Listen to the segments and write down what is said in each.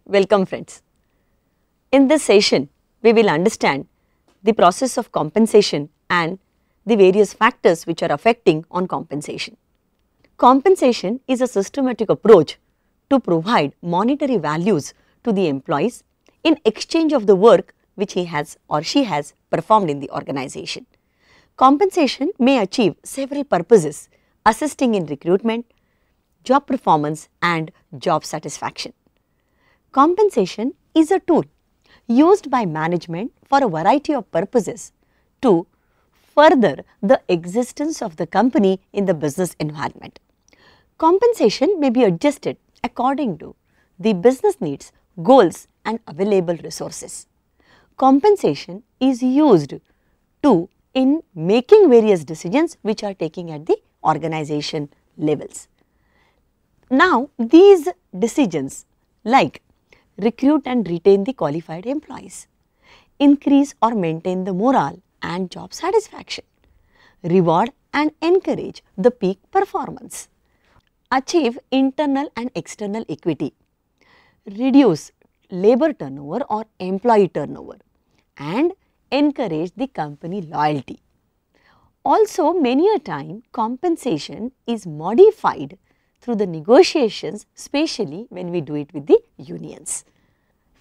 Welcome friends. In this session, we will understand the process of compensation and the various factors which are affecting on compensation. Compensation is a systematic approach to provide monetary values to the employees in exchange of the work which he has or she has performed in the organization. Compensation may achieve several purposes, assisting in recruitment, job performance and job satisfaction. Compensation is a tool used by management for a variety of purposes to further the existence of the company in the business environment. Compensation may be adjusted according to the business needs, goals and available resources. Compensation is used in making various decisions which are taken at the organization levels. Now, these decisions like recruit and retain the qualified employees, increase or maintain the morale and job satisfaction, reward and encourage the peak performance, achieve internal and external equity, reduce labor turnover or employee turnover and encourage the company loyalty. Also, many a time compensation is modified through the negotiations, especially when we do it with the unions.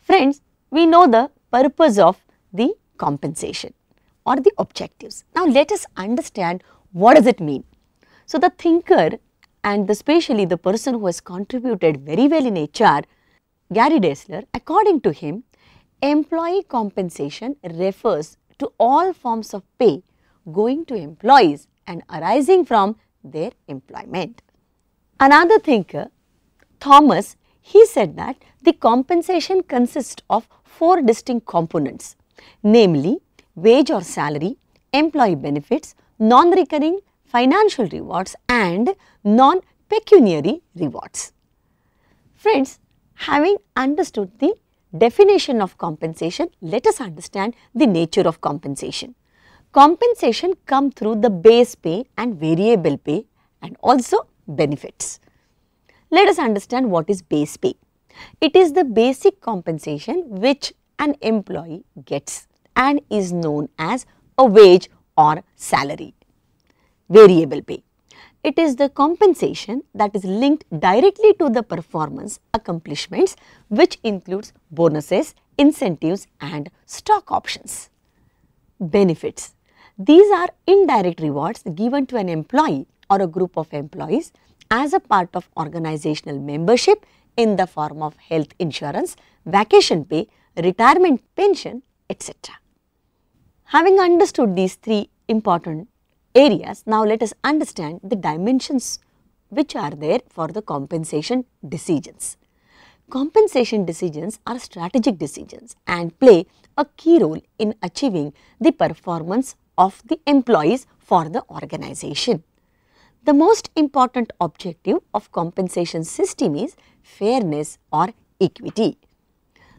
Friends, we know the purpose of the compensation or the objectives. Now, let us understand what does it mean. So, the thinker and especially the person who has contributed very well in HR, Gary Dessler, according to him, employee compensation refers to all forms of pay going to employees and arising from their employment. Another thinker, Thomas, he said that the compensation consists of 4 distinct components, namely wage or salary, employee benefits, non-recurring financial rewards and non-pecuniary rewards. Friends, having understood the definition of compensation, let us understand the nature of compensation. Compensation comes through the base pay and variable pay and also benefits. Let us understand what is base pay. It is the basic compensation which an employee gets and is known as a wage or salary. Variable pay. It is the compensation that is linked directly to the performance accomplishments which includes bonuses, incentives and stock options. Benefits. These are indirect rewards given to an employee or a group of employees as a part of organizational membership in the form of health insurance, vacation pay, retirement pension, etc. Having understood these 3 important areas, now let us understand the dimensions which are there for the compensation decisions. Compensation decisions are strategic decisions and play a key role in achieving the performance of the employees for the organization. The most important objective of compensation system is fairness or equity.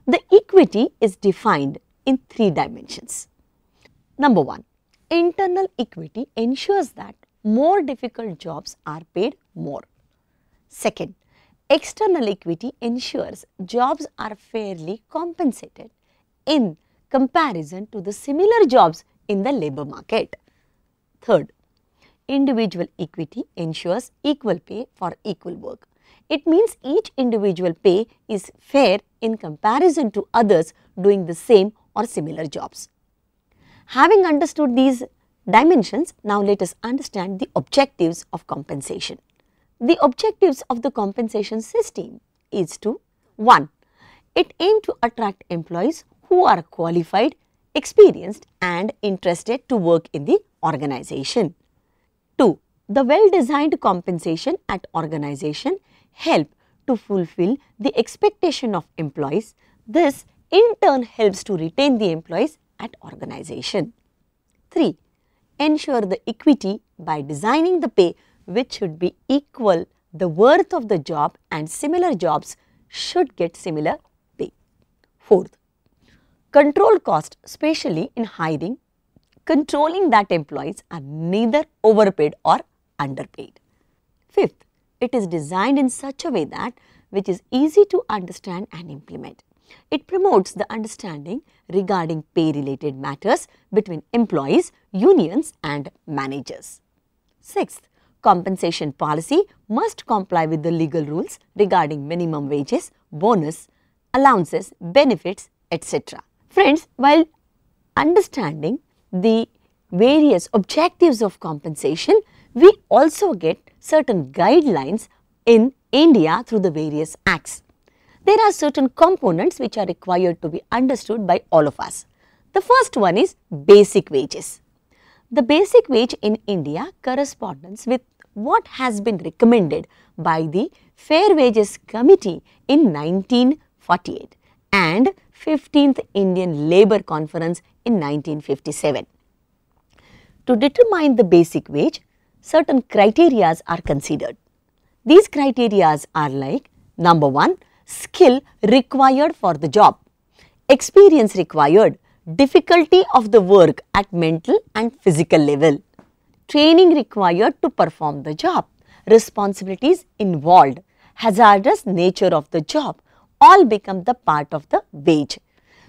The equity is defined in 3 dimensions. Number 1, internal equity ensures that more difficult jobs are paid more. Second, external equity ensures jobs are fairly compensated in comparison to the similar jobs in the labor market. Third, individual equity ensures equal pay for equal work. It means each individual pay is fair in comparison to others doing the same or similar jobs. Having understood these dimensions, now let us understand the objectives of compensation. The objectives of the compensation system is to 1. It aims to attract employees who are qualified, experienced and interested to work in the organization. 2. The well-designed compensation at organization help to fulfill the expectation of employees. This in turn helps to retain the employees at organization. 3. Ensure the equity by designing the pay which should be equal the worth of the job and similar jobs should get similar pay. 4th, control cost, especially in hiring, controlling that employees are neither overpaid or underpaid. 5th, it is designed in such a way that which is easy to understand and implement. It promotes the understanding regarding pay related matters between employees, unions and managers. Sixth, compensation policy must comply with the legal rules regarding minimum wages, bonus, allowances, benefits, etc. Friends, while understanding the various objectives of compensation, we also get certain guidelines in India through the various acts. There are certain components which are required to be understood by all of us. The first one is basic wages. The basic wage in India corresponds with what has been recommended by the Fair Wages Committee in 1948 and 15th Indian Labour Conference in 1957. To determine the basic wage, certain criteria are considered. These criteria are like: number 1, skill required for the job, experience required, difficulty of the work at mental and physical level, training required to perform the job, responsibilities involved, hazardous nature of the job, all become the part of the wage.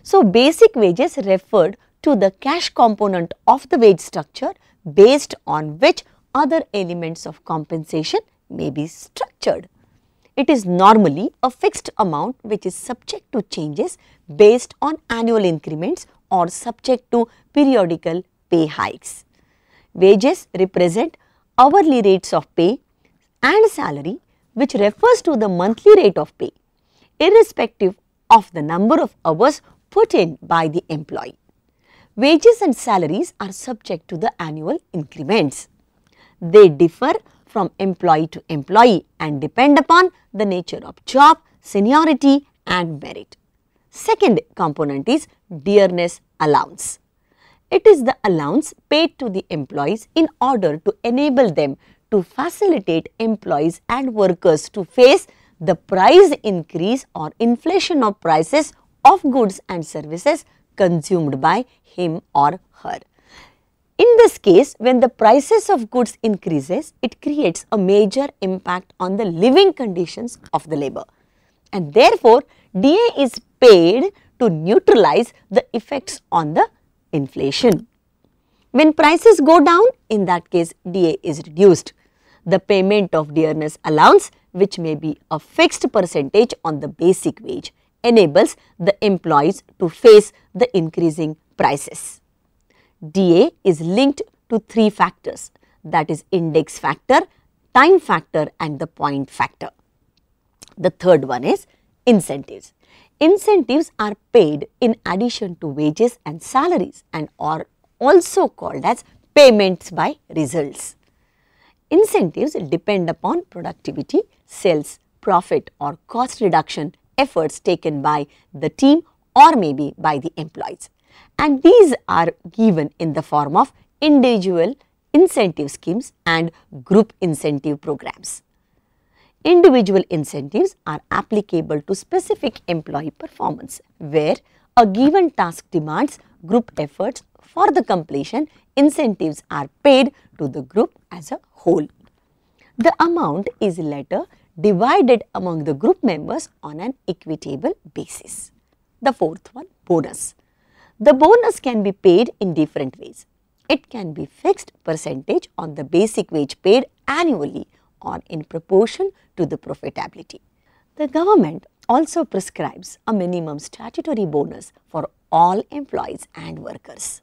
So, basic wages referred to the cash component of the wage structure based on which other elements of compensation may be structured. It is normally a fixed amount which is subject to changes based on annual increments or subject to periodical pay hikes. Wages represent hourly rates of pay and salary, which refers to the monthly rate of pay, irrespective of the number of hours put in by the employee. Wages and salaries are subject to the annual increments. They differ from employee to employee and depend upon the nature of job, seniority and merit. Second component is dearness allowance. It is the allowance paid to the employees in order to enable them to facilitate employees and workers to face the price increase or inflation of prices of goods and services consumed by him or her. In this case, when the prices of goods increases, it creates a major impact on the living conditions of the labor, and therefore DA is paid to neutralize the effects on the inflation. When prices go down, in that case DA is reduced. The payment of dearness allowance, which may be a fixed percentage on the basic wage, enables the employees to face the increasing prices. DA is linked to 3 factors, that is index factor, time factor and the point factor. The third one is incentives. Incentives are paid in addition to wages and salaries and are also called as payments by results. Incentives depend upon productivity, sales, profit or cost reduction efforts taken by the team or maybe by the employees, and these are given in the form of individual incentive schemes and group incentive programs. Individual incentives are applicable to specific employee performance, where a given task demands group efforts for the completion. Incentives are paid to the group as a whole. The amount is later divided among the group members on an equitable basis. The fourth one, bonus. The bonus can be paid in different ways. It can be fixed percentage on the basic wage paid annually or in proportion to the profitability. The government also prescribes a minimum statutory bonus for all employees and workers.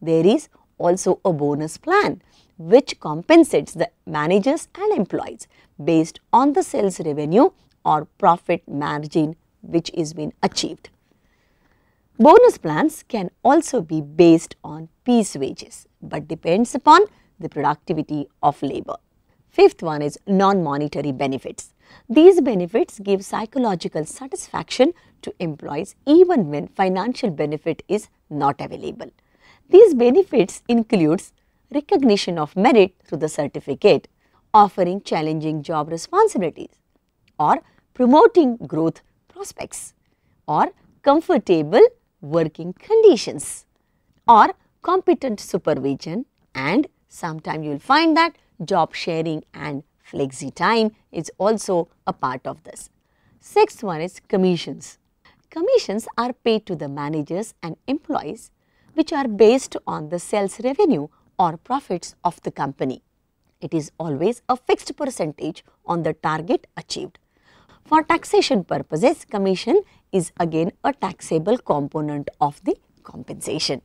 There is also a bonus plan which compensates the managers and employees based on the sales revenue or profit margin which is being achieved. Bonus plans can also be based on piece wages but depends upon the productivity of labor. Fifth one is non-monetary benefits. These benefits give psychological satisfaction to employees even when financial benefit is not available. These benefits includes recognition of merit through the certificate, offering challenging job responsibilities, or promoting growth prospects, or comfortable working conditions, or competent supervision, and sometimes you will find that job sharing and flexi time is also a part of this. Sixth one is commissions. Commissions are paid to the managers and employees which are based on the sales revenue or profits of the company. It is always a fixed percentage on the target achieved. For taxation purposes, commission is again a taxable component of the compensation.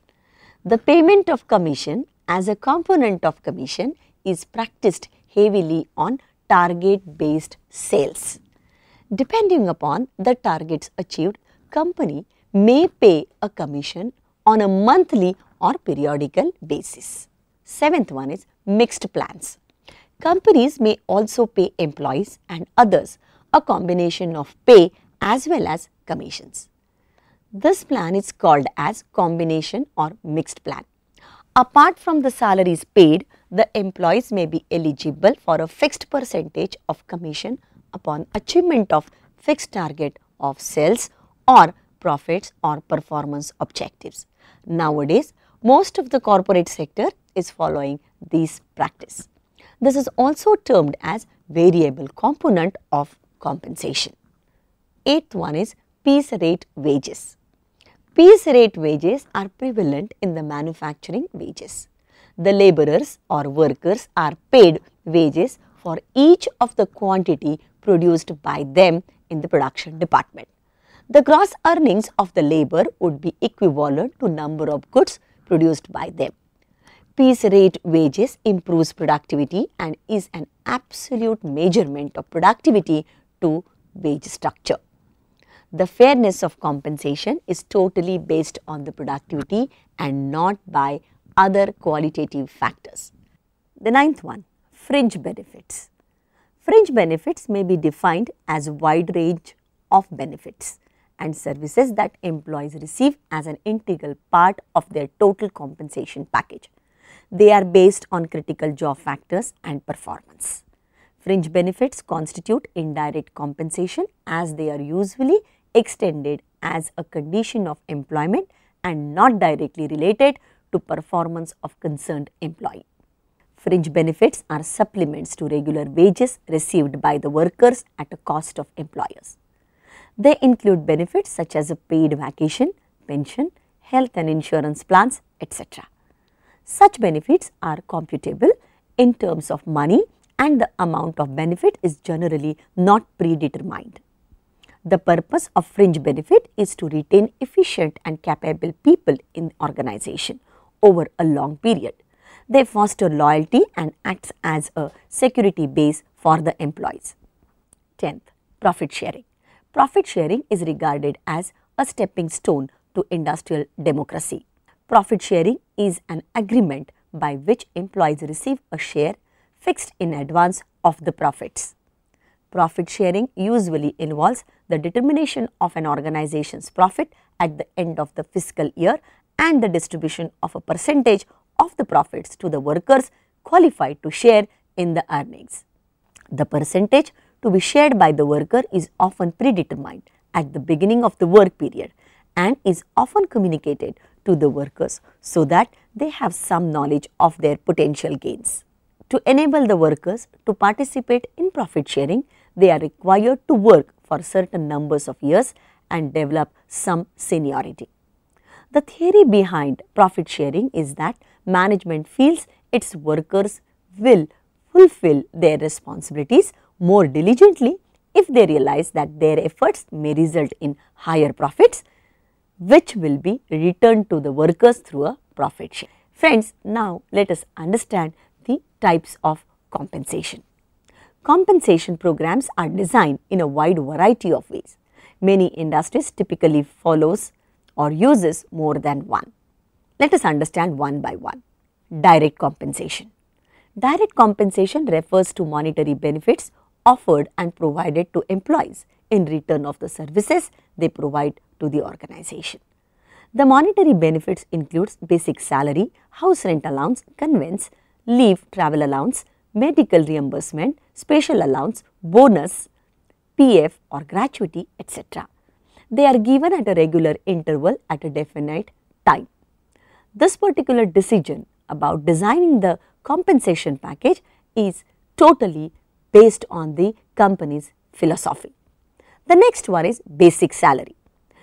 The payment of commission as a component of commission is practiced heavily on target based sales. Depending upon the targets achieved, company may pay a commission on a monthly or periodical basis. Seventh one is mixed plans. Companies may also pay employees and others a combination of pay as well as commissions. This plan is called as combination or mixed plan. Apart from the salaries paid, the employees may be eligible for a fixed percentage of commission upon achievement of fixed target of sales or profits or performance objectives. Nowadays, most of the corporate sector is following this practice. This is also termed as variable component of compensation. Eighth one is piece rate wages. Piece rate wages are prevalent in the manufacturing wages. The laborers or workers are paid wages for each of the quantity produced by them in the production department. The gross earnings of the labor would be equivalent to number of goods produced by them. Piece rate wages improves productivity and is an absolute measurement of productivity to wage structure. The fairness of compensation is totally based on the productivity and not by other qualitative factors. The ninth one, fringe benefits. Fringe benefits may be defined as a wide range of benefits and services that employees receive as an integral part of their total compensation package. They are based on critical job factors and performance. Fringe benefits constitute indirect compensation as they are usually extended as a condition of employment and not directly related to performance of concerned employee. Fringe benefits are supplements to regular wages received by the workers at a cost of employers. They include benefits such as a paid vacation, pension, health and insurance plans, etc. Such benefits are computable in terms of money and the amount of benefit is generally not predetermined. The purpose of fringe benefit is to retain efficient and capable people in organization over a long period. They foster loyalty and acts as a security base for the employees. 10th, profit sharing. Profit sharing is regarded as a stepping stone to industrial democracy. Profit sharing is an agreement by which employees receive a share fixed in advance of the profits. Profit sharing usually involves the determination of an organization's profit at the end of the fiscal year and the distribution of a percentage of the profits to the workers qualified to share in the earnings. The percentage to be shared by the worker is often predetermined at the beginning of the work period and is often communicated to the workers so that they have some knowledge of their potential gains. To enable the workers to participate in profit sharing, they are required to work for certain numbers of years and develop some seniority. The theory behind profit sharing is that management feels its workers will fulfill their responsibilities more diligently if they realize that their efforts may result in higher profits, which will be returned to the workers through a profit share. Friends, now let us understand the types of compensation. Compensation programs are designed in a wide variety of ways. Many industries typically follows or uses more than one. Let us understand one by one. Direct compensation. Direct compensation refers to monetary benefits offered and provided to employees in return of the services they provide to the organization. The monetary benefits includes basic salary, house rent allowance, conveyance, leave travel allowance, medical reimbursement, special allowance, bonus, PF or gratuity, etc. They are given at a regular interval at a definite time. This particular decision about designing the compensation package is totally based on the company's philosophy. The next one is basic salary.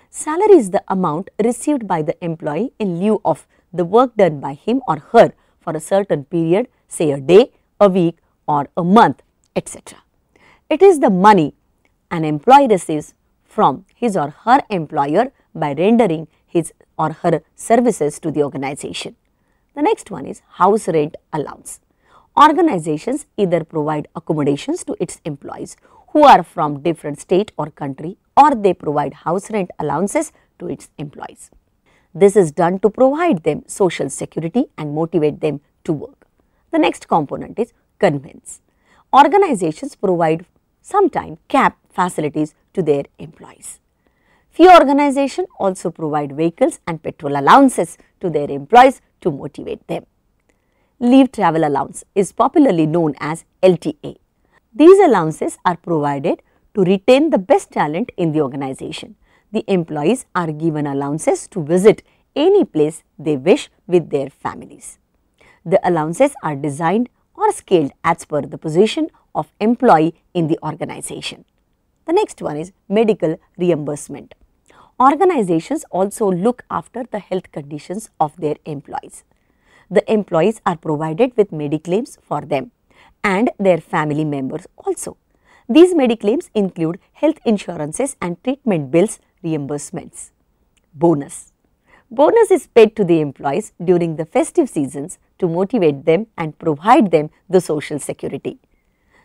Salary is the amount received by the employee in lieu of the work done by him or her for a certain period, say a day, a week or a month, etc. It is the money an employee receives from his or her employer by rendering his or her services to the organization. The next one is house rent allowance. Organizations either provide accommodations to its employees who are from different state or country, or they provide house rent allowances to its employees. This is done to provide them social security and motivate them to work. The next component is conveyance. Organizations provide sometimes cab facilities to their employees. Few organizations also provide vehicles and petrol allowances to their employees to motivate them. Leave travel allowance is popularly known as LTA. These allowances are provided to retain the best talent in the organization. The employees are given allowances to visit any place they wish with their families. The allowances are designed or scaled as per the position of employee in the organization. The next one is medical reimbursement. Organizations also look after the health conditions of their employees. The employees are provided with mediclaims for them and their family members also. These mediclaims include health insurances and treatment bills reimbursements. Bonus. Bonus is paid to the employees during the festive seasons to motivate them and provide them the social security.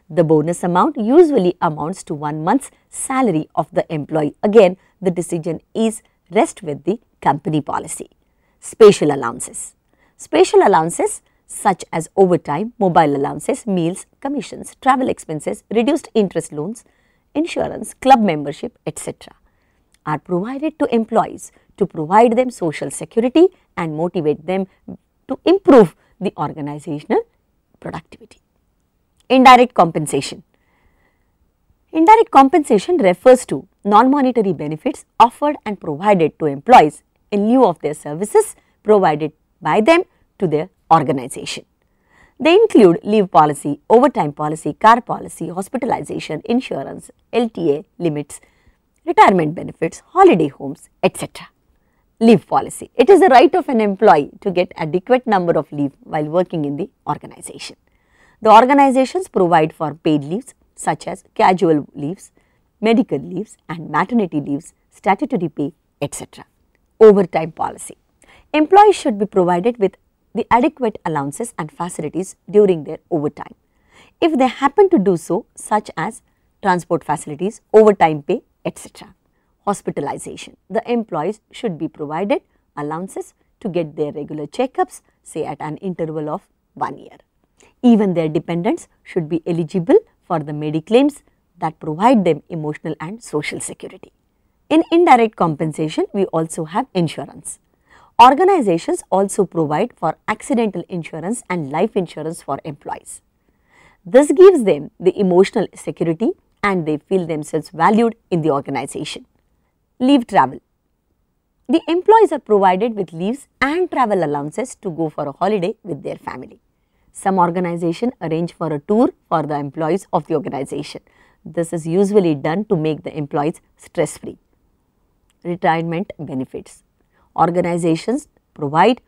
The bonus amount usually amounts to 1 month's salary of the employee. Again, the decision is rest with the company policy. Special allowances. Special allowances such as overtime, mobile allowances, meals, commissions, travel expenses, reduced interest loans, insurance, club membership, etc. are provided to employees to provide them social security and motivate them to improve the organizational productivity. Indirect compensation. Indirect compensation refers to non-monetary benefits offered and provided to employees in lieu of their services provided by them to their organization. They include leave policy, overtime policy, car policy, hospitalization, insurance, LTA limits, retirement benefits, holiday homes, etc. Leave policy. It is the right of an employee to get adequate number of leave while working in the organization. The organizations provide for paid leaves such as casual leaves, medical leaves and maternity leaves, statutory pay, etc. Overtime policy. Employees should be provided with the adequate allowances and facilities during their overtime. If they happen to do so, such as transport facilities, overtime pay, etc. Hospitalization. The employees should be provided allowances to get their regular checkups, say at an interval of 1 year. Even their dependents should be eligible for the mediclaims that provide them emotional and social security. In indirect compensation, we also have insurance. Organizations also provide for accidental insurance and life insurance for employees. This gives them the emotional security and they feel themselves valued in the organization. Leave travel. The employees are provided with leaves and travel allowances to go for a holiday with their family. Some organizations arrange for a tour for the employees of the organization. This is usually done to make the employees stress-free. Retirement benefits. Organizations provide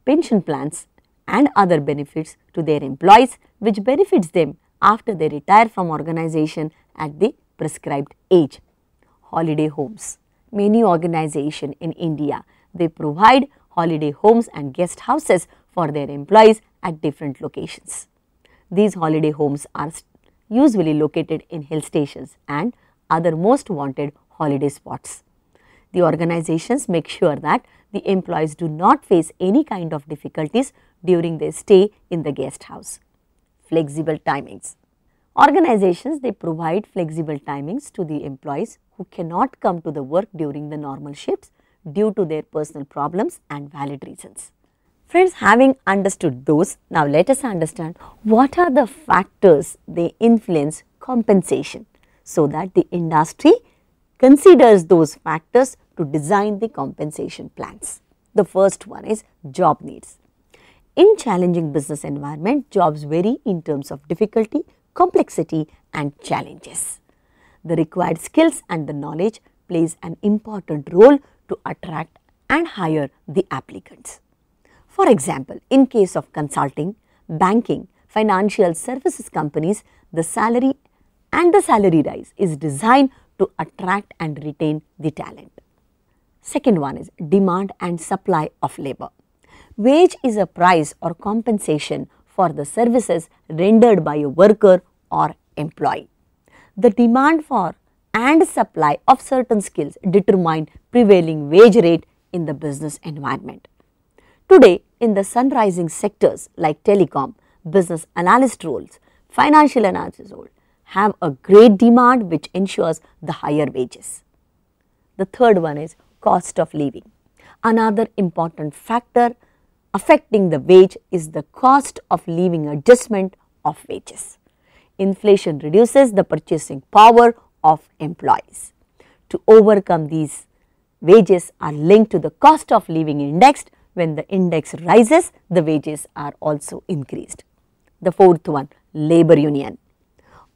pension plans and other benefits to their employees which benefits them after they retire from organization at the prescribed age. Holiday homes. Many organizations in India, they provide holiday homes and guest houses for their employees at different locations. These holiday homes are usually located in hill stations and other most wanted holiday spots. The organizations make sure that the employees do not face any kind of difficulties during their stay in the guest house. Flexible timings. Organizations, they provide flexible timings to the employees who cannot come to the work during the normal shifts due to their personal problems and valid reasons. Friends, having understood those, now let us understand what are the factors they influence compensation so that the industry considers those factors to design the compensation plans. The first one is job needs. In challenging business environment, jobs vary in terms of difficulty, complexity and challenges. The required skills and the knowledge plays an important role to attract and hire the applicants. For example, in case of consulting, banking, financial services companies, the salary rise is designed to attract and retain the talent. Second one is demand and supply of labor. Wage is a price or compensation for the services rendered by a worker or employee. The demand for and supply of certain skills determine prevailing wage rate in the business environment. Today, in the sun-rising sectors like telecom, business analyst roles, financial analysis roles have a great demand which ensures the higher wages. The third one is cost of living. Another important factor affecting the wage is the cost of living adjustment of wages. Inflation reduces the purchasing power of employees. To overcome these, wages are linked to the cost of living index. When the index rises, the wages are also increased. The fourth one, labor union.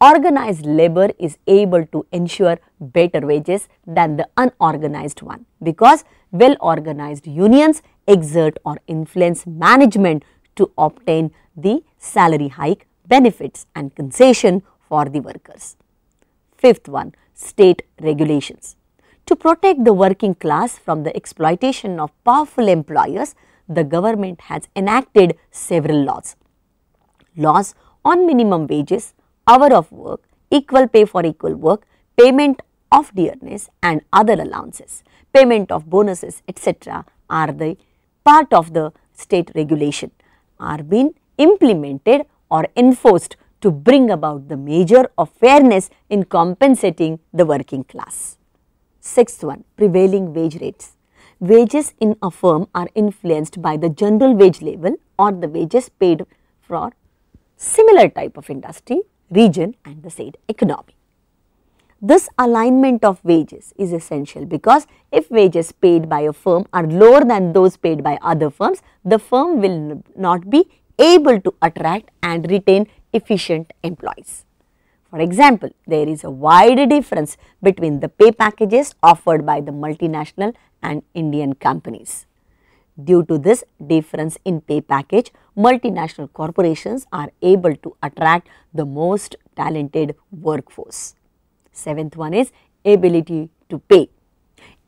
Organized labor is able to ensure better wages than the unorganized one, because well organized unions exert or influence management to obtain the salary hike, benefits and concession for the workers. Fifth one, state regulations. To protect the working class from the exploitation of powerful employers, the government has enacted several laws. Laws on minimum wages, hour of work, equal pay for equal work, payment of dearness and other allowances, payment of bonuses, etc. are the part of the state regulation, are being implemented or enforced to bring about the measure of fairness in compensating the working class. Sixth one, prevailing wage rates. Wages in a firm are influenced by the general wage level or the wages paid for similar type of industry, region and the said economy. This alignment of wages is essential because if wages paid by a firm are lower than those paid by other firms, the firm will not be able to attract and retain efficient employees. For example, there is a wide difference between the pay packages offered by the multinational and Indian companies. Due to this difference in pay package, multinational corporations are able to attract the most talented workforce. Seventh one is ability to pay.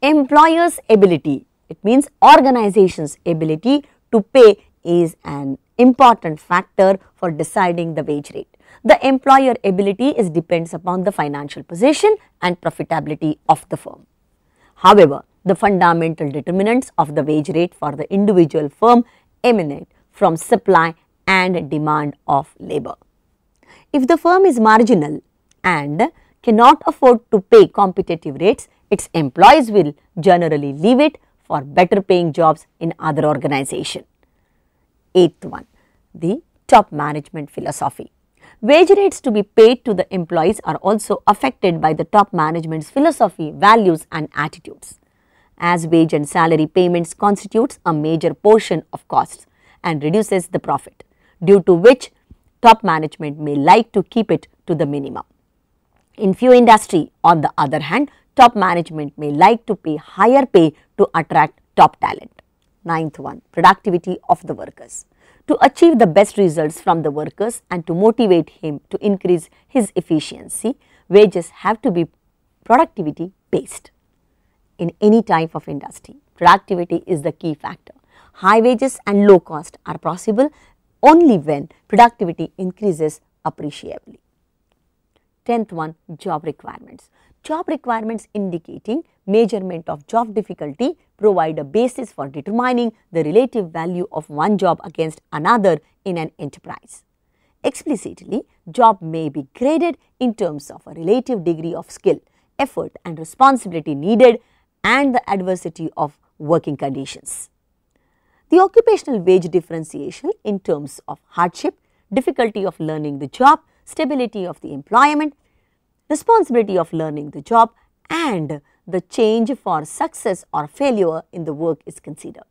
Employers' ability, it means organizations' ability to pay is an important factor for deciding the wage rate. The employer ability depends upon the financial position and profitability of the firm. However, the fundamental determinants of the wage rate for the individual firm emanate from supply and demand of labor. If the firm is marginal and cannot afford to pay competitive rates, its employees will generally leave it for better paying jobs in other organizations. Eighth one, the top management philosophy. Wage rates to be paid to the employees are also affected by the top management's philosophy, values and attitudes. As wage and salary payments constitutes a major portion of costs and reduces the profit, due to which top management may like to keep it to the minimum. In few industry, on the other hand, top management may like to pay higher pay to attract top talent. Ninth one, productivity of the workers. To achieve the best results from the workers and to motivate him to increase his efficiency, wages have to be productivity based. In any type of industry, productivity is the key factor. High wages and low cost are possible only when productivity increases appreciably. 10th one, job requirements. Job requirements indicating measurement of job difficulty provide a basis for determining the relative value of one job against another in an enterprise. Explicitly, job may be graded in terms of a relative degree of skill, effort and responsibility needed and the adversity of working conditions. The occupational wage differentiation in terms of hardship, difficulty of learning the job, stability of the employment, responsibility of learning the job and the change for success or failure in the work is considered.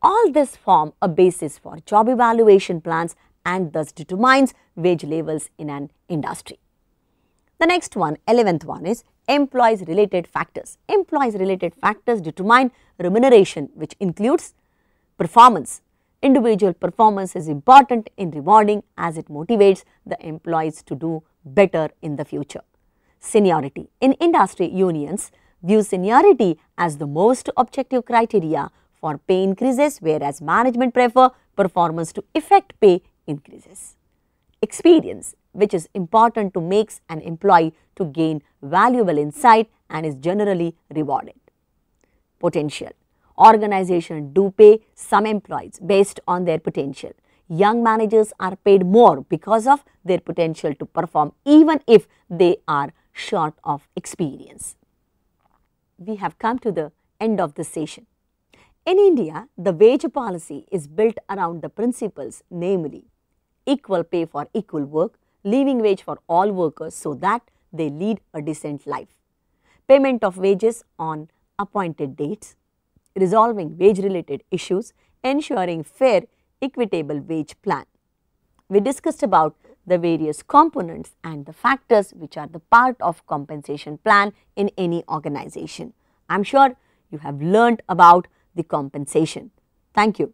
All this form a basis for job evaluation plans and thus determines wage levels in an industry. The next one, 11th one, is employees related factors. Employees related factors determine remuneration, which includes performance. Individual performance is important in rewarding as it motivates the employees to do better in the future. Seniority. In industry, unions view seniority as the most objective criteria for pay increases, whereas management prefer performance to effect pay increases. Experience, which is important to makes an employee to gain valuable insight and is generally rewarded. Potential. Organizations do pay some employees based on their potential. Young managers are paid more because of their potential to perform even if they are short of experience. We have come to the end of this session. In India, the wage policy is built around the principles, namely equal pay for equal work, living wage for all workers so that they lead a decent life, payment of wages on appointed dates, resolving wage related issues, ensuring fair equitable wage plan. We discussed about the various components and the factors which are the part of compensation plan in any organization. I am sure you have learned about the compensation. Thank you.